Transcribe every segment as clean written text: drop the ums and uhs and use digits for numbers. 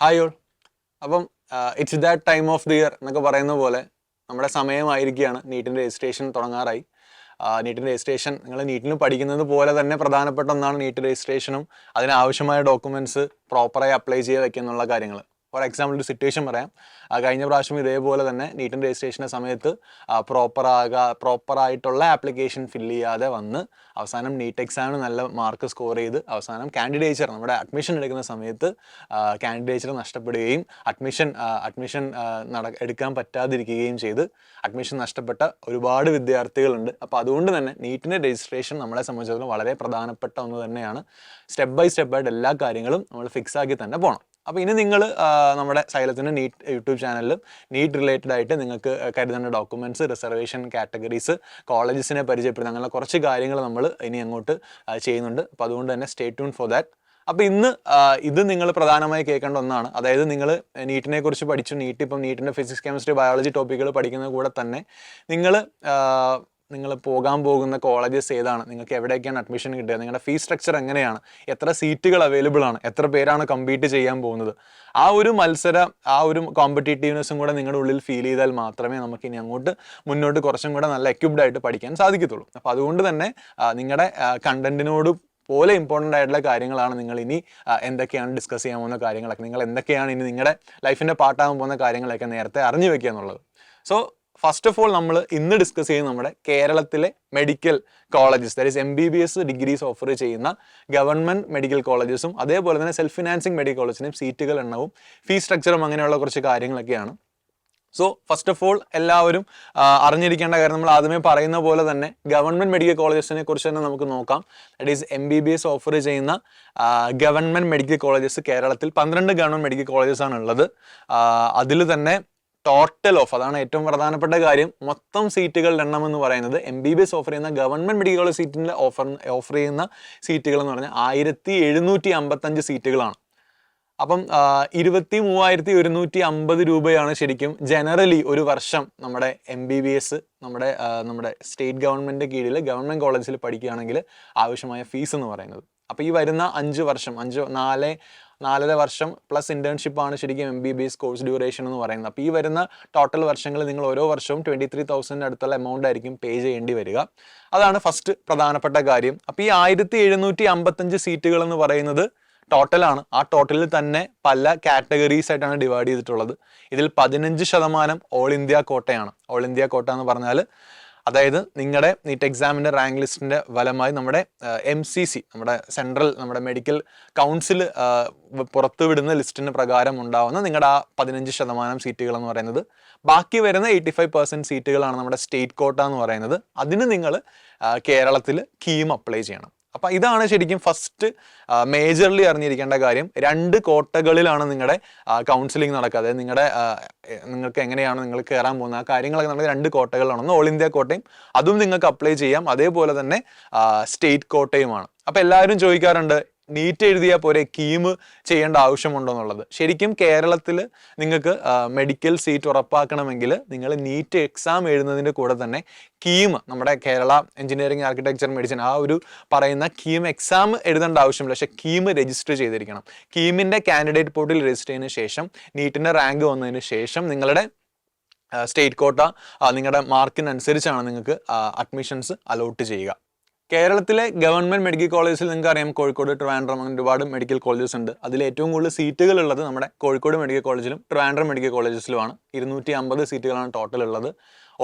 Hi all. അപ്പം it's that time of the year എന്നൊക്കെ പറയുന്ന പോലെ നമ്മുടെ സമയമായിരിക്കുകയാണ്. നീറ്റിൻ്റെ രജിസ്ട്രേഷൻ തുടങ്ങാറായി. നീറ്റിൻ്റെ രജിസ്ട്രേഷൻ നിങ്ങൾ നീറ്റിന് പഠിക്കുന്നത് പോലെ തന്നെ പ്രധാനപ്പെട്ട ഒന്നാണ് നീറ്റ് രജിസ്ട്രേഷനും അതിനാവശ്യമായ ഡോക്യുമെൻറ്റ്സ് പ്രോപ്പറായി അപ്ലൈ ചെയ്ത് വയ്ക്കുക എന്നുള്ള കാര്യങ്ങൾ. ഫോർ എക്സാമ്പിൾ ഒരു സിറ്റുവേഷൻ പറയാം. കഴിഞ്ഞ പ്രാവശ്യം ഇതേപോലെ തന്നെ നീറ്റിൻ്റെ രജിസ്ട്രേഷൻ്റെ സമയത്ത് പ്രോപ്പറായിട്ടുള്ള ആപ്ലിക്കേഷൻ ഫില്ല് ചെയ്യാതെ വന്ന് അവസാനം നീറ്റ് എക്സാമിന് നല്ല മാർക്ക് സ്കോർ ചെയ്ത് അവസാനം കാൻഡിഡേച്ചർ നമ്മുടെ അഡ്മിഷൻ എടുക്കുന്ന സമയത്ത് കാൻഡിഡേച്ചർ നഷ്ടപ്പെടുകയും അഡ്മിഷൻ എടുക്കാൻ പറ്റാതിരിക്കുകയും ചെയ്ത് അഡ്മിഷൻ നഷ്ടപ്പെട്ട ഒരുപാട് വിദ്യാർത്ഥികളുണ്ട്. അപ്പോൾ അതുകൊണ്ട് തന്നെ നീറ്റിൻ്റെ രജിസ്ട്രേഷൻ നമ്മളെ സംബന്ധിച്ചിടത്തോളം വളരെ പ്രധാനപ്പെട്ട ഒന്ന് തന്നെയാണ്. സ്റ്റെപ്പ് ബൈ സ്റ്റെപ്പായിട്ട് എല്ലാ കാര്യങ്ങളും നമ്മൾ ഫിക്സ് ആക്കി തന്നെ പോകണം. അപ്പോൾ ഇനി നിങ്ങൾ നമ്മുടെ സൈലത്തിൻ്റെ നീറ്റ് യൂട്യൂബ് ചാനലിലും നീറ്റ് റിലേറ്റഡ് ആയിട്ട് നിങ്ങൾക്ക് കരുതേണ്ട ഡോക്യുമെൻറ്റ്സ്, റിസർവേഷൻ കാറ്റഗറീസ്, കോളേജസിനെ പരിചയപ്പെടുന്ന അങ്ങനെ കുറച്ച് കാര്യങ്ങൾ നമ്മൾ ഇനി അങ്ങോട്ട് ചെയ്യുന്നുണ്ട്. അപ്പോൾ അതുകൊണ്ട് തന്നെ സ്റ്റേ ട്യൂൺ ഫോർ ദാറ്റ്. അപ്പോൾ ഇന്ന് ഇത് നിങ്ങൾ പ്രധാനമായി കേൾക്കേണ്ട ഒന്നാണ്. അതായത് നിങ്ങൾ നീറ്റിനെ കുറിച്ച് പഠിച്ചു, നീറ്റിൻ്റെ ഫിസിക്സ്, കെമിസ്ട്രി, ബയോളജി ടോപ്പിക്കുകൾ പഠിക്കുന്നത് കൂടെ തന്നെ നിങ്ങൾ പോകാൻ പോകുന്ന കോളേജസ് ഏതാണ്, നിങ്ങൾക്ക് എവിടേക്കാണ് അഡ്മിഷൻ കിട്ടുക, നിങ്ങളുടെ ഫീസ് സ്ട്രക്ചർ എങ്ങനെയാണ്, എത്ര സീറ്റുകൾ അവൈലബിൾ ആണ്, എത്ര പേരാണ് കമ്പീറ്റ് ചെയ്യാൻ പോകുന്നത്, ആ ഒരു കോമ്പറ്റീറ്റീവ്നെസ്സും കൂടെ നിങ്ങളുടെ ഉള്ളിൽ ഫീൽ ചെയ്താൽ മാത്രമേ നമുക്ക് ഇനി അങ്ങോട്ട് മുന്നോട്ട് കുറച്ചും കൂടെ നല്ല എക്യുപ്ഡ് ആയിട്ട് പഠിക്കാൻ സാധിക്കത്തുള്ളൂ. അപ്പോൾ അതുകൊണ്ട് തന്നെ നിങ്ങളുടെ കണ്ടന്റിനോട് പോലെ ഇമ്പോർട്ടൻ്റ് ആയിട്ടുള്ള കാര്യങ്ങളാണ് നിങ്ങൾ ഇനി എന്തൊക്കെയാണ് ഡിസ്കസ് ചെയ്യാൻ പോകുന്ന കാര്യങ്ങളൊക്കെ, നിങ്ങൾ എന്തൊക്കെയാണ് ഇനി നിങ്ങളുടെ ലൈഫിൻ്റെ പാർട്ടാകാൻ പോകുന്ന കാര്യങ്ങളൊക്കെ നേരത്തെ അറിഞ്ഞു വെക്കുക എന്നുള്ളത്. സോ ഫസ്റ്റ് ഓഫ് ഓൾ നമ്മൾ ഇന്ന് ഡിസ്കസ് ചെയ്യുന്ന നമ്മുടെ കേരളത്തിലെ medical colleges, that is MBBS degrees offer ചെയ്യുന്ന ഗവൺമെൻറ് മെഡിക്കൽ കോളേജസും അതേപോലെ തന്നെ സെൽഫ് ഫിനാൻസിങ് മെഡിക്കൽ കോളേജിനും സീറ്റുകൾ എണ്ണവും ഫീസ് സ്ട്രക്ചറും അങ്ങനെയുള്ള കുറച്ച് കാര്യങ്ങളൊക്കെയാണ്. സോ ഫസ്റ്റ് ഓഫ് ഓൾ എല്ലാവരും അറിഞ്ഞിരിക്കേണ്ട കാര്യം, നമ്മൾ ആദ്യമേ പറയുന്ന പോലെ തന്നെ ഗവൺമെൻറ് മെഡിക്കൽ കോളേജസിനെ കുറിച്ച് തന്നെ നമുക്ക് നോക്കാം. ദാറ്റ് ഈസ് MBBS ഓഫർ ചെയ്യുന്ന ഗവൺമെൻറ് മെഡിക്കൽ കോളേജസ് കേരളത്തിൽ 12 ഗവൺമെൻറ് മെഡിക്കൽ കോളേജസ് ആണ് ഉള്ളത്. അതിൽ തന്നെ ടോട്ടൽ ഓഫ്, അതാണ് ഏറ്റവും പ്രധാനപ്പെട്ട കാര്യം, മൊത്തം സീറ്റുകളുടെ എണ്ണം എന്ന് പറയുന്നത് MBBS ഓഫർ ചെയ്യുന്ന ഗവൺമെൻറ് മെഡിക്കൽ കോളേജ് സീറ്റിൻ്റെ ഓഫർ ചെയ്യുന്ന സീറ്റുകൾ എന്ന് പറഞ്ഞാൽ 1755 സീറ്റുകളാണ്. അപ്പം 23,150 രൂപയാണ് ശരിക്കും ജനറലി ഒരു വർഷം നമ്മുടെ MBBS നമ്മുടെ സ്റ്റേറ്റ് ഗവൺമെൻറ് കീഴിൽ ഗവൺമെൻറ് കോളേജിൽ പഠിക്കുകയാണെങ്കിൽ ആവശ്യമായ ഫീസ് എന്ന് പറയുന്നത്. അപ്പോൾ ഈ വരുന്ന 5 വർഷം 4.5 വർഷം പ്ലസ് ഇൻറ്റേൺഷിപ്പാണ് ശരിക്കും MBBS കോഴ്സ് ഡ്യൂറേഷൻ എന്ന് പറയുന്നത്. അപ്പോൾ ഈ വരുന്ന ടോട്ടൽ വർഷങ്ങൾ നിങ്ങൾ ഓരോ വർഷവും 23,000 അടുത്തുള്ള എമൗണ്ട് ആയിരിക്കും പേ ചെയ്യേണ്ടി വരിക. അതാണ് ഫസ്റ്റ് പ്രധാനപ്പെട്ട കാര്യം. അപ്പോൾ ഈ 1755 സീറ്റുകൾ എന്ന് പറയുന്നത് ടോട്ടലാണ്. ആ ടോട്ടലിൽ തന്നെ പല കാറ്റഗറീസ് ആയിട്ടാണ് ഡിവൈഡ് ചെയ്തിട്ടുള്ളത്. ഇതിൽ 15% ഓൾ ഇന്ത്യ കോട്ടയാണ്. ഓൾ ഇന്ത്യ കോട്ട എന്ന് പറഞ്ഞാൽ അതായത് നിങ്ങളുടെ നീറ്റ് എക്സാമിൻ്റെ റാങ്ക് ലിസ്റ്റിൻ്റെ ഫലമായി നമ്മുടെ MCC, നമ്മുടെ മെഡിക്കൽ കൗൺസിൽ പുറത്തുവിടുന്ന ലിസ്റ്റിന് പ്രകാരം ഉണ്ടാവുന്ന നിങ്ങളുടെ ആ 15% സീറ്റുകൾ എന്ന് പറയുന്നത്. ബാക്കി വരുന്ന 85% സീറ്റുകളാണ് നമ്മുടെ സ്റ്റേറ്റ് കോട്ട എന്ന് പറയുന്നത്. അതിന് നിങ്ങൾ കേരളത്തിൽ കീം അപ്ലൈ ചെയ്യണം. അപ്പം ഇതാണ് ശരിക്കും ഫസ്റ്റ് മേജർലി അറിഞ്ഞിരിക്കേണ്ട കാര്യം. 2 കോട്ടകളിലാണ് നിങ്ങളുടെ കൗൺസിലിംഗ് നടക്കുക. അതായത് നിങ്ങൾക്ക് എങ്ങനെയാണ് നിങ്ങൾ കയറാൻ പോകുന്ന ആ കാര്യങ്ങളൊക്കെ നമ്മുടെ 2 കോട്ടകളാണ്. ഒന്ന് ഓൾ ഇന്ത്യ കോട്ടയും, അതും നിങ്ങൾക്ക് അപ്ലൈ ചെയ്യാം. അതേപോലെ തന്നെ സ്റ്റേറ്റ് കോട്ടയുമാണ്. അപ്പം എല്ലാവരും ചോദിക്കാറുണ്ട്, നീറ്റ് എഴുതിയാൽ പോരെ, കീം ചെയ്യേണ്ട ആവശ്യമുണ്ടോ എന്നുള്ളത്. ശരിക്കും കേരളത്തിൽ നിങ്ങൾക്ക് മെഡിക്കൽ സീറ്റ് ഉറപ്പാക്കണമെങ്കിൽ നിങ്ങൾ നീറ്റ് എക്സാം എഴുതുന്നതിൻ്റെ കൂടെ തന്നെ കീം, നമ്മുടെ കേരള എഞ്ചിനീയറിംഗ്, ആർക്കിടെക്ചർ, മെഡിസിൻ ആ ഒരു പറയുന്ന കീം എക്സാം എഴുതേണ്ട ആവശ്യമില്ല. പക്ഷേ കീം രജിസ്റ്റർ ചെയ്തിരിക്കണം. കീമിൻ്റെ കാൻഡിഡേറ്റ് പോർട്ടൽ രജിസ്റ്റർ ചെയ്തതിന് ശേഷം നീറ്റിൻ്റെ റാങ്ക് വന്നതിന് ശേഷം നിങ്ങളുടെ സ്റ്റേറ്റ് കോട്ട നിങ്ങളുടെ മാർക്കിനനുസരിച്ചാണ് നിങ്ങൾക്ക് അഡ്മിഷൻസ് അലോട്ട് ചെയ്യുക. കേരളത്തിലെ ഗവൺമെൻറ് മെഡിക്കൽ കോളേജിൽ നിങ്ങൾക്ക് അറിയാം, കോഴിക്കോട്, ട്രിവാൻഡ്രം, അങ്ങനെ ഒരുപാട് മെഡിക്കൽ കോളേജസ് ഉണ്ട്. അതിൽ ഏറ്റവും കൂടുതൽ സീറ്റുകളുള്ളത് നമ്മുടെ കോഴിക്കോട് മെഡിക്കൽ കോളേജിലും ട്രിവാൻഡ്രം മെഡിക്കൽ കോളേജസിലുമാണ്. 250 സീറ്റുകളാണ് ടോട്ടൽ ഉള്ളത്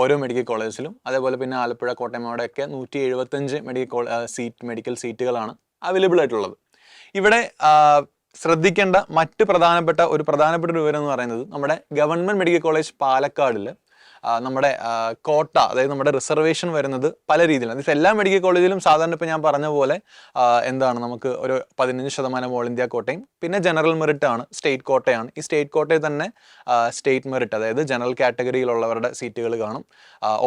ഓരോ മെഡിക്കൽ കോളേജിലും. അതേപോലെ പിന്നെ ആലപ്പുഴ, കോട്ടയം അവിടെയൊക്കെ 175 മെഡിക്കൽ സീറ്റുകളാണ് അവൈലബിൾ ആയിട്ടുള്ളത്. ഇവിടെ ശ്രദ്ധിക്കേണ്ട മറ്റ് പ്രധാനപ്പെട്ട ഒരു വിവരം എന്ന് പറയുന്നത്, നമ്മുടെ ഗവൺമെൻറ് മെഡിക്കൽ കോളേജ് പാലക്കാടിൽ നമ്മുടെ കോട്ട, അതായത് നമ്മുടെ റിസർവേഷൻ വരുന്നത് പല രീതിയിലാണ്. ഇത് എല്ലാ മെഡിക്കൽ കോളേജിലും സാധാരണ ഇപ്പോൾ ഞാൻ പറഞ്ഞ പോലെ നമുക്ക് ഒരു 15% ഓൾ ഇന്ത്യ കോട്ടയും പിന്നെ ജനറൽ മെറിറ്റ് ആണ്, സ്റ്റേറ്റ് കോട്ടയാണ്. ഈ സ്റ്റേറ്റ് കോട്ടയിൽ തന്നെ സ്റ്റേറ്റ് മെറിറ്റ്, അതായത് ജനറൽ കാറ്റഗറിയിലുള്ളവരുടെ സീറ്റുകൾ കാണും.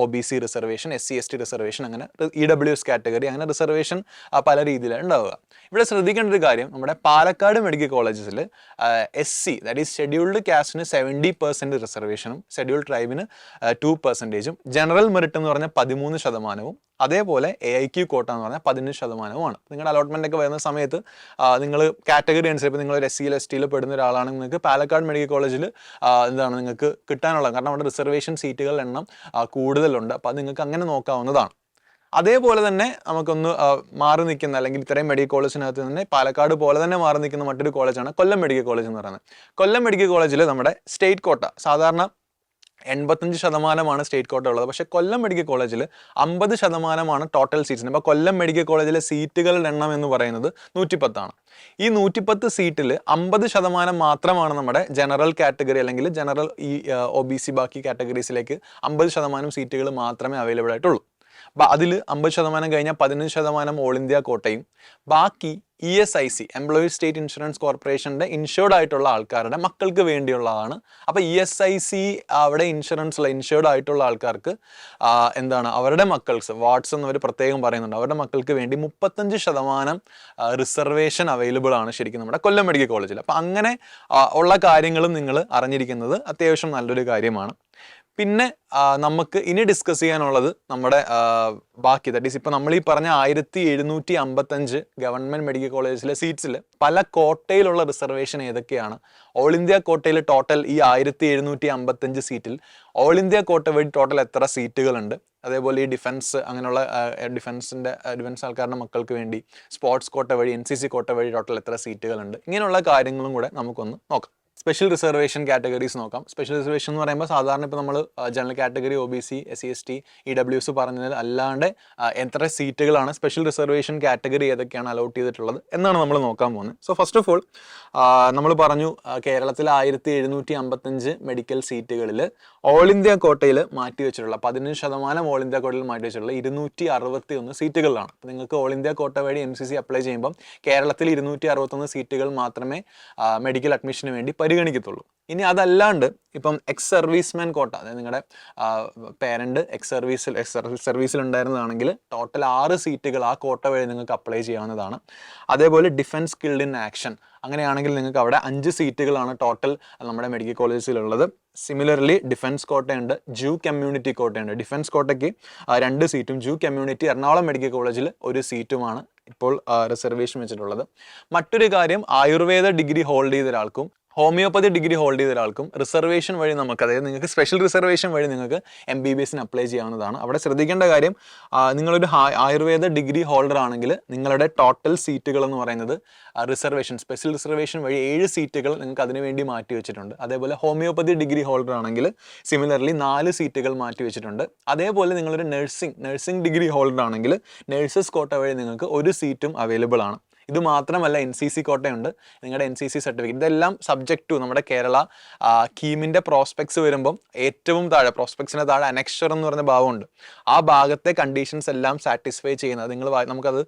OBC reservation, SC ST reservation, അങ്ങനെ EWS കാറ്റഗറി, അങ്ങനെ റിസർവേഷൻ പല രീതിയിലാണ് ഉണ്ടാവുക. ഇവിടെ ശ്രദ്ധിക്കേണ്ട ഒരു കാര്യം, നമ്മുടെ പാലക്കാട് മെഡിക്കൽ കോളേജസിൽ SC, ദാറ്റ് ഈസ് ഷെഡ്യൂൾഡ് കാസ്റ്റിന് 70% റിസർവേഷനും ഷെഡ്യൂൾഡ് ട്രൈബിന് 2%, ജനറൽ മെറിറ്റ് എന്ന് പറഞ്ഞാൽ 13%, അതേപോലെ AIQ കോട്ട എന്ന് പറഞ്ഞാൽ 15%. നിങ്ങളുടെ അലോട്ട്മെന്റ് ഒക്കെ വരുന്ന സമയത്ത് നിങ്ങൾ കാറ്റഗറി അനുസരിച്ച് ഇപ്പോൾ നിങ്ങൾ ഒരു SC ST പെടുന്ന ഒരാളാണെങ്കിൽ നിങ്ങൾക്ക് പാലക്കാട് മെഡിക്കൽ കോളേജിൽ എന്താണ് നിങ്ങൾക്ക് കിട്ടാനുള്ളത്, കാരണം അവിടെ റിസർവേഷൻ സീറ്റുകളുടെ എണ്ണം കൂടുതലുണ്ട്. അപ്പോൾ അത് നിങ്ങൾക്ക് അങ്ങനെ നോക്കാവുന്നതാണ്. അതേപോലെ തന്നെ നമുക്കൊന്ന് മാറി നിൽക്കുന്ന, അല്ലെങ്കിൽ ഇത്രയും മെഡിക്കൽ കോളേജിനകത്ത് തന്നെ പാലക്കാട് പോലെ തന്നെ മാറി നിൽക്കുന്ന മറ്റൊരു കോളേജാണ് കൊല്ലം മെഡിക്കൽ കോളേജ് എന്ന് പറയുന്നത്. കൊല്ലം മെഡിക്കൽ കോളേജിൽ നമ്മുടെ സ്റ്റേറ്റ് കോട്ട സാധാരണ 85% സ്റ്റേറ്റ് കോട്ട ഉള്ളത്. പക്ഷേ കൊല്ലം മെഡിക്കൽ കോളേജിൽ 50% ടോട്ടൽ സീറ്റ്സിന്. അപ്പോൾ കൊല്ലം മെഡിക്കൽ കോളേജിലെ സീറ്റുകളുടെ എണ്ണം എന്ന് പറയുന്നത് 110. ഈ 110 സീറ്റിൽ 50% മാത്രമാണ് നമ്മുടെ ജനറൽ കാറ്റഗറി അല്ലെങ്കിൽ ജനറൽ OBC ബാക്കി കാറ്റഗറീസിലേക്ക് 50% സീറ്റുകൾ മാത്രമേ അവൈലബിൾ ആയിട്ടുള്ളൂ. അതിൽ 50% കഴിഞ്ഞാൽ 15% ഓൾ ഇന്ത്യ കോട്ടയും ബാക്കി ESIC എംപ്ലോയീസ് സ്റ്റേറ്റ് ഇൻഷുറൻസ് കോർപ്പറേഷൻ്റെ ഇൻഷുർഡ് ആയിട്ടുള്ള ആൾക്കാരുടെ മക്കൾക്ക് വേണ്ടിയുള്ളതാണ്. അപ്പോൾ ESIC അവിടെ ഇൻഷുർഡ് ആയിട്ടുള്ള ആൾക്കാർക്ക് എന്താണ് അവരുടെ മക്കൾക്ക് വാർഡ്സ് എന്നവർ പ്രത്യേകം പറയുന്നുണ്ട്, അവരുടെ മക്കൾക്ക് വേണ്ടി 35% റിസർവേഷൻ അവൈലബിൾ ആണ് ശരിക്കും നമ്മുടെ കൊല്ലം മെഡിക്കൽ കോളേജിൽ. അപ്പോൾ അങ്ങനെ ഉള്ള കാര്യങ്ങളും നിങ്ങൾ അറിഞ്ഞിരിക്കുന്നത് അത്യാവശ്യം നല്ലൊരു കാര്യമാണ്. പിന്നെ നമുക്ക് ഇനി ഡിസ്കസ് ചെയ്യാനുള്ളത് നമ്മുടെ ബാക്കി ദാറ്റ് ഈസ് ഇപ്പോൾ നമ്മൾ ഈ പറഞ്ഞ 1755 ഗവൺമെൻറ് മെഡിക്കൽ കോളേജിലെ സീറ്റ്സിൽ പല കോട്ടയിലുള്ള റിസർവേഷൻ ഏതൊക്കെയാണ്. ഓൾ ഇന്ത്യ കോട്ടയിൽ ടോട്ടൽ ഈ 1755 സീറ്റിൽ ഓൾ ഇന്ത്യ കോട്ട വഴി ടോട്ടൽ എത്ര സീറ്റുകളുണ്ട്, അതേപോലെ ഈ ഡിഫൻസ് അങ്ങനെയുള്ള ഡിഫൻസ് ആൾക്കാരുടെ മക്കൾക്ക് വേണ്ടി സ്പോർട്സ് കോട്ട വഴി NCC കോട്ട വഴി ടോട്ടൽ എത്ര സീറ്റുകളുണ്ട്, ഇങ്ങനെയുള്ള കാര്യങ്ങളും കൂടെ നമുക്കൊന്ന് നോക്കാം. സ്പെഷ്യൽ റിസർവേഷൻ കാറ്റഗറീസ് നോക്കാം. സ്പെഷ്യൽ റിസർവേഷൻ എന്ന് പറയുമ്പോൾ സാധാരണ ഇപ്പോൾ നമ്മൾ general category OBC SC ST EWS പറഞ്ഞത് അല്ലാണ്ട് എത്ര സീറ്റുകളാണ് സ്പെഷ്യൽ റിസർവേഷൻ കാറ്റഗറി ഏതൊക്കെയാണ് അലോട്ട് ചെയ്തിട്ടുള്ളത് എന്നാണ് നമ്മൾ നോക്കാൻ പോകുന്നത്. സോ ഫസ്റ്റ് ഓഫ് ഓൾ നമ്മൾ പറഞ്ഞു കേരളത്തിൽ 1755 മെഡിക്കൽ സീറ്റുകളിൽ ഓൾ ഇന്ത്യ കോട്ടയിൽ മാറ്റി വെച്ചിട്ടുള്ള 15% ഓൾ ഇന്ത്യ കോട്ടയിൽ മാറ്റി വെച്ചിട്ടുള്ള 261 സീറ്റുകളിലാണ്. നിങ്ങൾക്ക് ഓൾ ഇന്ത്യ കോട്ട വഴി NCC അപ്ലൈ ചെയ്യുമ്പം കേരളത്തിൽ 261 സീറ്റുകൾ മാത്രമേ മെഡിക്കൽ അഡ്മിഷന് വേണ്ടി പരിഗണിക്കത്തുള്ളൂ. ഇനി അതല്ലാണ്ട് ഇപ്പം എക്സ് സർവീസ്മാൻ കോട്ട, അതായത് നിങ്ങളുടെ പേരന്റ് സർവീസിൽ ഉണ്ടായിരുന്നതാണെങ്കിൽ ടോട്ടൽ 6 സീറ്റുകൾ ആ കോട്ട വഴി നിങ്ങൾക്ക് അപ്ലൈ ചെയ്യാവുന്നതാണ്. അതേപോലെ ഡിഫൻസ് സ്കിൽഡ് ഇൻ ആക്ഷൻ അങ്ങനെയാണെങ്കിൽ നിങ്ങൾക്ക് അവിടെ 5 സീറ്റുകളാണ് ടോട്ടൽ നമ്മുടെ മെഡിക്കൽ കോളേജിലുള്ളത്. സിമിലർലി ഡിഫൻസ് കോട്ടയുണ്ട്, ജൂ കമ്മ്യൂണിറ്റി കോട്ടയുണ്ട്. ഡിഫൻസ് കോട്ടയ്ക്ക് 2 സീറ്റും ജൂ കമ്മ്യൂണിറ്റി എറണാകുളം മെഡിക്കൽ കോളേജിൽ 1 സീറ്റുമാണ് ഇപ്പോൾ റിസർവേഷൻ വെച്ചിട്ടുള്ളത്. മറ്റൊരു കാര്യം, ആയുർവേദ ഡിഗ്രി ഹോൾഡ് ചെയ്ത ഒരാൾക്കും ഹോമിയോപ്പതി ഡിഗ്രി ഹോൾഡ് ചെയ്ത ഒരാൾക്കും റിസർവേഷൻ വഴി നമുക്ക്, അതായത് നിങ്ങൾക്ക് സ്പെഷ്യൽ റിസർവേഷൻ വഴി നിങ്ങൾക്ക് MBBSന് അപ്ലൈ ചെയ്യാവുന്നതാണ്. അവിടെ ശ്രദ്ധിക്കേണ്ട കാര്യം, നിങ്ങളൊരു ആയുർവേദ ഡിഗ്രി ഹോൾഡർ ആണെങ്കിൽ നിങ്ങളുടെ ടോട്ടൽ സീറ്റുകൾ എന്ന് പറയുന്നത് റിസർവേഷൻ സ്പെഷ്യൽ റിസർവേഷൻ വഴി 7 സീറ്റുകൾ നിങ്ങൾക്ക് അതിനു വേണ്ടി മാറ്റി വെച്ചിട്ടുണ്ട്. അതേപോലെ ഹോമിയോപ്പതി ഡിഗ്രി ഹോൾഡർ ആണെങ്കിൽ സിമിലർലി 4 സീറ്റുകൾ മാറ്റി വെച്ചിട്ടുണ്ട്. അതേപോലെ നിങ്ങളൊരു നഴ്സിംഗ് ഡിഗ്രി ഹോൾഡർ ആണെങ്കിൽ നഴ്സസ് കോട്ട വഴി നിങ്ങൾക്ക് 1 സീറ്റും അവൈലബിൾ ആണ്. ഇത് മാത്രമല്ല NCC കോട്ടയുണ്ട്, നിങ്ങളുടെ NCC സർട്ടിഫിക്കറ്റ്. ഇതെല്ലാം സബ്ജക്ട് ടു നമ്മുടെ കേരള കീമിൻ്റെ പ്രോസ്പെക്ട്സ് വരുമ്പം ഏറ്റവും താഴെ പ്രോസ്പെക്ട്സിന് താഴെ അനക്ഷർ എന്ന് പറഞ്ഞ ഭാഗമുണ്ട്. ആ ഭാഗത്തെ കണ്ടീഷൻസ് എല്ലാം സാറ്റിസ്ഫൈ ചെയ്യുന്നത് നമുക്കത്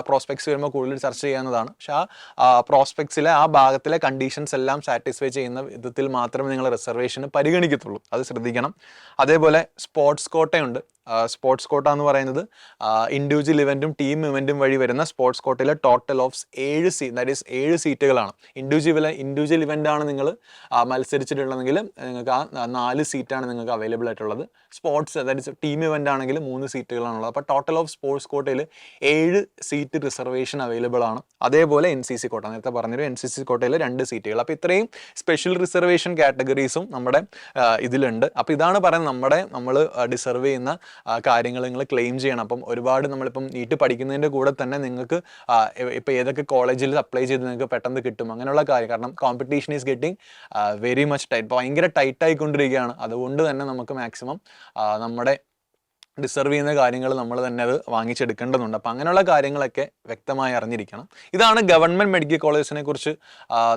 പ്രോസ്പെക്ട്സ് വരുമ്പോൾ കൂടുതൽ ചർച്ച ചെയ്യാവുന്നതാണ്. പക്ഷേ ആ പ്രോസ്പെക്ട്സിലെ ആ ഭാഗത്തിലെ കണ്ടീഷൻസ് എല്ലാം സാറ്റിസ്ഫൈ ചെയ്യുന്ന വിധത്തിൽ മാത്രമേ നിങ്ങൾ റിസർവേഷന് പരിഗണിക്കത്തുള്ളൂ, അത് ശ്രദ്ധിക്കണം. അതേപോലെ സ്പോർട്സ് കോട്ടയുണ്ട്. സ്പോർട്സ് കോട്ട എന്ന് പറയുന്നത് ഇൻഡിവിജ്വൽ ഇവൻറ്റും ടീം ഇവൻറ്റും വഴി വരുന്ന സ്പോർട്സ് കോട്ടയിലെ ടോട്ടൽ ഓഫ് 7 സീറ്റുകളാണ്. ഇൻഡിവിജ്വൽ ഇവൻ്റ് ആണ് നിങ്ങൾ മത്സരിച്ചിട്ടുള്ളതെങ്കിൽ നിങ്ങൾക്ക് ആ 4 സീറ്റാണ് നിങ്ങൾക്ക് അവൈലബിൾ ആയിട്ടുള്ളത്. സ്പോർട്സ് അതായത് ടീം ഇവൻ്റ് ആണെങ്കിൽ 3 സീറ്റുകളാണുള്ളത്. അപ്പോൾ ടോട്ടൽ ഓഫ് സ്പോർട്സ് കോട്ടയിൽ 7 സീറ്റ് റിസർവേഷൻ അവൈലബിൾ ആണ്. അതേപോലെ NCC കോട്ട, നേരത്തെ പറഞ്ഞൊരു NCC കോട്ടയിൽ 2 സീറ്റുകൾ. അപ്പോൾ ഇത്രയും സ്പെഷ്യൽ റിസർവേഷൻ കാറ്റഗറീസും നമ്മുടെ ഇതിലുണ്ട്. അപ്പോൾ ഇതാണ് പറയുന്നത്, നമ്മൾ ഡിസർവ് ചെയ്യുന്ന കാര്യങ്ങൾ നിങ്ങൾ ക്ലെയിം ചെയ്യണം. അപ്പം ഒരുപാട് നമ്മളിപ്പം നീറ്റ് പഠിക്കുന്നതിൻ്റെ കൂടെ തന്നെ നിങ്ങൾക്ക് ഇപ്പോൾ ഏതൊക്കെ കോളേജിൽ അപ്ലൈ ചെയ്ത് നിങ്ങൾക്ക് പെട്ടെന്ന് കിട്ടും അങ്ങനെയുള്ള കാര്യം. കാരണം competition is getting very much tight, ഇപ്പോൾ ഭയങ്കര ടൈറ്റ് ആയിക്കൊണ്ടിരിക്കുകയാണ്. അതുകൊണ്ട് തന്നെ നമുക്ക് മാക്സിമം നമ്മുടെ ഡിസർവ് ചെയ്യുന്ന കാര്യങ്ങൾ നമ്മൾ തന്നെ അത് വാങ്ങിച്ചെടുക്കേണ്ടതുണ്ട്. അപ്പം അങ്ങനെയുള്ള കാര്യങ്ങളൊക്കെ വ്യക്തമായി അറിഞ്ഞിരിക്കണം. ഇതാണ് ഗവൺമെൻറ് മെഡിക്കൽ കോളേജിനെ കുറിച്ച്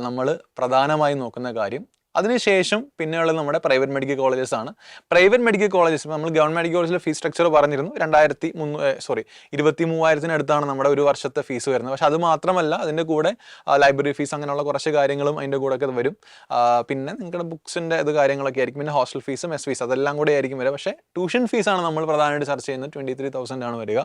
നമ്മൾ പ്രധാനമായും നോക്കുന്ന കാര്യം. അതിനുശേഷം പിന്നെയുള്ളത് നമ്മുടെ പ്രൈവറ്റ് മെഡിക്കൽ കോളേജസ് ആണ്. പ്രൈവറ്റ് മെഡിക്കൽ കോളേജസ് നമ്മൾ ഗവൺമെൻറ് മെഡിക്കൽ കോളേജിലെ ഫീസ് സ്ട്രക്ചർ പറഞ്ഞിരുന്നു. 23,000 നമ്മുടെ ഒരു വർഷത്തെ ഫീസ് വരുന്നത്. പക്ഷെ അത് മാത്രമല്ല, അതിൻ്റെ കൂടെ ലൈബ്രറി ഫീസ് അങ്ങനെയുള്ള കുറച്ച് കാര്യങ്ങളും അതിൻ്റെ കൂടെ ഒക്കെ വരും. പിന്നെ നിങ്ങളുടെ ബുക്സിൻ്റെ ഇത് കാര്യങ്ങളൊക്കെ ആയിരിക്കും. പിന്നെ ഹോസ്റ്റൽ ഫീസ്, മെസ് ഫീസ് അതെല്ലാം കൂടെ ആയിരിക്കും വരിക. പക്ഷേ ട്യൂഷൻ ഫീസാണ് നമ്മൾ പ്രധാനമായിട്ട് ചർച്ച ചെയ്യുന്നത്. 23,000 ആണ് വരിക.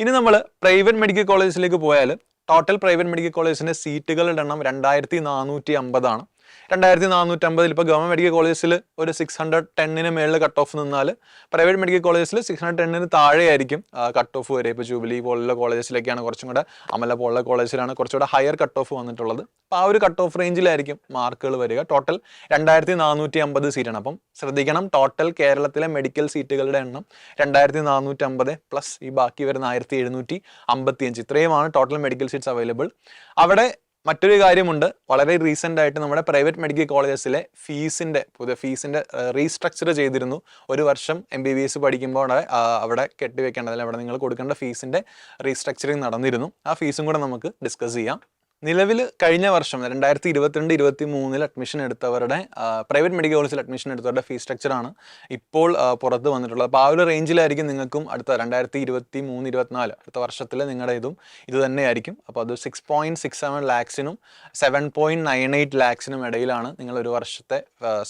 ഇനി നമ്മൾ പ്രൈവറ്റ് മെഡിക്കൽ കോളേജിലേക്ക് പോയാൽ ടോട്ടൽ പ്രൈവറ്റ് മെഡിക്കൽ കോളേജിൻ്റെ സീറ്റുകളുടെ എണ്ണം 2,450 ആണ്. 2450 ഇപ്പോൾ ഗവൺമെൻറ് മെഡിക്കൽ കോളേജസിൽ ഒരു 610 മേളിൽ കട്ട് ഓഫ് നിന്നാൽ പ്രൈവറ്റ് മെഡിക്കൽ കോളേജസിൽ 610 താഴെയായിരിക്കും കട്ട് ഓഫ് വരെ. ഇപ്പോൾ ജൂബിലി പോലുള്ള കോളേജസിലേക്കാണ് കുറച്ചും കൂടെ, അമല പോലുള്ള കോളേജിലാണ് കുറച്ചുകൂടെ ഹയർ കട്ട് ഓഫ് വന്നിട്ടുള്ളത്. അപ്പോൾ ആ ഒരു കട്ട് ഓഫ് റേഞ്ചിലായിരിക്കും മാർക്കുകൾ വരിക. ടോട്ടൽ 2450 സീറ്റാണ്. അപ്പം ശ്രദ്ധിക്കണം, ടോട്ടൽ കേരളത്തിലെ മെഡിക്കൽ സീറ്റുകളുടെ എണ്ണം 2450 പ്ലസ് ഈ ബാക്കി വരുന്ന 1755, ഇത്രയുമാണ് ടോട്ടൽ മെഡിക്കൽ സീറ്റ്സ് അവൈലബിൾ. അവിടെ മറ്റൊരു കാര്യമുണ്ട്, വളരെ റീസെൻ്റ് ആയിട്ട് നമ്മുടെ പ്രൈവറ്റ് മെഡിക്കൽ കോളേജസിലെ പുതിയ ഫീസിൻ്റെ റീസ്ട്രക്ചർ ചെയ്തിരുന്നു. ഒരു വർഷം MBBS പഠിക്കുമ്പോൾ അവിടെ കെട്ടിവെക്കേണ്ടതില്ല, അവിടെ നിങ്ങൾ കൊടുക്കേണ്ട ഫീസിൻ്റെ റീസ്ട്രക്ചറിങ് നടന്നിരുന്നു. ആ ഫീസും കൂടെ നമുക്ക് ഡിസ്കസ് ചെയ്യാം. നിലവിൽ കഴിഞ്ഞ വർഷം 2022-23 അഡ്മിഷൻ എടുത്തവരുടെ പ്രൈവറ്റ് മെഡിക്കൽ കോളേജിൽ അഡ്മിഷൻ എടുത്തവരുടെ ഫീസ് സ്ട്രക്ചറാണ് ഇപ്പോൾ പുറത്ത് വന്നിട്ടുള്ളത്. അപ്പോൾ ആ ഒരു റേഞ്ചിലായിരിക്കും നിങ്ങൾക്കും അടുത്ത 2023-24 അടുത്ത വർഷത്തിൽ നിങ്ങളുടെ ഇത് തന്നെയായിരിക്കും. അപ്പോൾ അത് 6.67 lakhs-നും 7.98 lakhs-നും ഇടയിലാണ് നിങ്ങൾ ഒരു വർഷത്തെ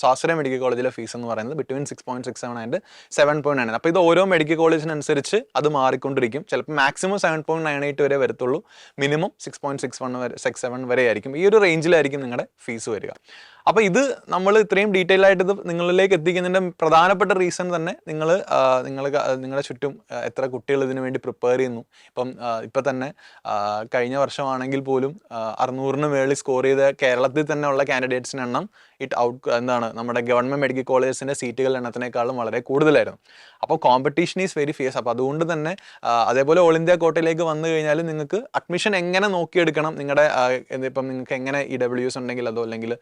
സ്വാശ്രയ മെഡിക്കൽ കോളേജിലെ ഫീസ് എന്ന് പറയുന്നത്. Between 6.67 and 7.98. അപ്പോൾ ഇത് ഓരോ മെഡിക്കൽ കോളേജിനനുസരിച്ച് അത് മാറിക്കൊണ്ടിരിക്കും. ചിലപ്പോൾ മാക്സിമം 7.98 വരെ വരത്തുള്ളൂ, മിനിമം 6.67 വരെ ആയിരിക്കും. ഈ ഒരു റേഞ്ചിലായിരിക്കും നിങ്ങളുടെ ഫീസ് വരിക. അപ്പോൾ ഇത് നമ്മൾ ഇത്രയും ഡീറ്റെയിൽ ആയിട്ട് ഇത് നിങ്ങളിലേക്ക് എത്തിക്കുന്നതിൻ്റെ പ്രധാനപ്പെട്ട റീസൺ തന്നെ നിങ്ങളുടെ ചുറ്റും എത്ര കുട്ടികൾ ഇതിനു വേണ്ടി പ്രിപ്പയർ ചെയ്യുന്നു. ഇപ്പം തന്നെ കഴിഞ്ഞ വർഷമാണെങ്കിൽ പോലും 600-ന് മേളിൽ സ്കോർ ചെയ്ത കേരളത്തിൽ തന്നെ ഉള്ള കാൻഡിഡേറ്റ്സിൻ്റെ എണ്ണം നമ്മുടെ ഗവൺമെൻറ് മെഡിക്കൽ കോളേജസിൻ്റെ സീറ്റുകളുടെ എണ്ണത്തിനേക്കാളും വളരെ കൂടുതലായിരുന്നു. അപ്പോൾ കോമ്പറ്റീഷൻ ഈസ് വെരി ഫിയസ്. അപ്പോൾ അതുകൊണ്ട് തന്നെ അതേപോലെ ഓൾ ഇന്ത്യ കോട്ടയിലേക്ക് വന്നു കഴിഞ്ഞാൽ നിങ്ങൾക്ക് അഡ്മിഷൻ എങ്ങനെ നോക്കിയെടുക്കണം, ഇപ്പം നിങ്ങൾക്ക് എങ്ങനെ EWS ഉണ്ടെങ്കിൽ അതോ അല്ലെങ്കിൽ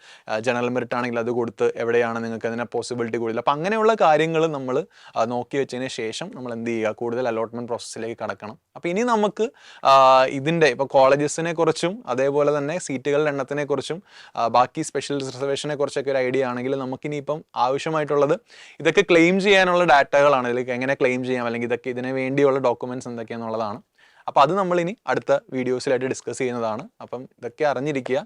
ജനറൽ മെറിറ്റ് ആണെങ്കിൽ അത് കൊടുത്ത് എവിടെയാണ് നിങ്ങൾക്ക് അതിനെ പോസിബിലിറ്റി കൂടുതൽ. അപ്പോൾ അങ്ങനെയുള്ള കാര്യങ്ങൾ നമ്മൾ നോക്കി വെച്ചതിന് ശേഷം നമ്മൾ എന്ത് ചെയ്യുക, കൂടുതൽ അലോട്ട്മെൻറ്റ് പ്രോസസ്സിലേക്ക് കടക്കണം. അപ്പോൾ ഇനി നമുക്ക് ഇപ്പോൾ കോളേജസിനെ കുറിച്ചും അതേപോലെ തന്നെ സീറ്റുകളുടെ എണ്ണത്തിനെ കുറിച്ചും ബാക്കി സ്പെഷ്യൽ റിസർവേഷനെ കുറിച്ചൊക്കെ ഒരു ഐഡിയ ആണെങ്കിൽ നമുക്കിനിയിപ്പം ആവശ്യമായിട്ടുള്ളത് ഇതൊക്കെ ക്ലെയിം ചെയ്യാനുള്ള ഡാറ്റകളാണ്. ഇതിലേക്ക് എങ്ങനെ ക്ലെയിം ചെയ്യാം, അല്ലെങ്കിൽ ഇതിന് വേണ്ടിയുള്ള ഡോക്യുമെൻറ്റ്സ് എന്തൊക്കെയാണെന്നുള്ളതാണ്. അപ്പോൾ അത് നമ്മളിനി അടുത്ത വീഡിയോസിലായിട്ട് ഡിസ്കസ് ചെയ്യുന്നതാണ്. അപ്പം ഇതൊക്കെ അറിഞ്ഞിരിക്കുക,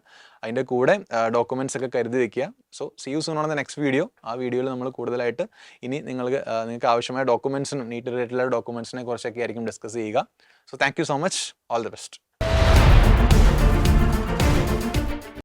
അതിൻ്റെ കൂടെ ഡോക്യുമെൻറ്റ്സ് ഒക്കെ കരുതി വയ്ക്കുക. So see you soon on the next video. ആ വീഡിയോയിൽ നമ്മൾ കൂടുതലായിട്ട് ഇനി നിങ്ങൾക്ക് ആവശ്യമായ ഡോക്യുമെൻറ്റ്സിനും നീറ്റ് റിലേറ്റഡ് ഡോക്യുമെൻറ്റ്സിനെ കുറിച്ചൊക്കെ ആയിരിക്കും ഡിസ്കസ് ചെയ്യുക. So thank you so much. All the best.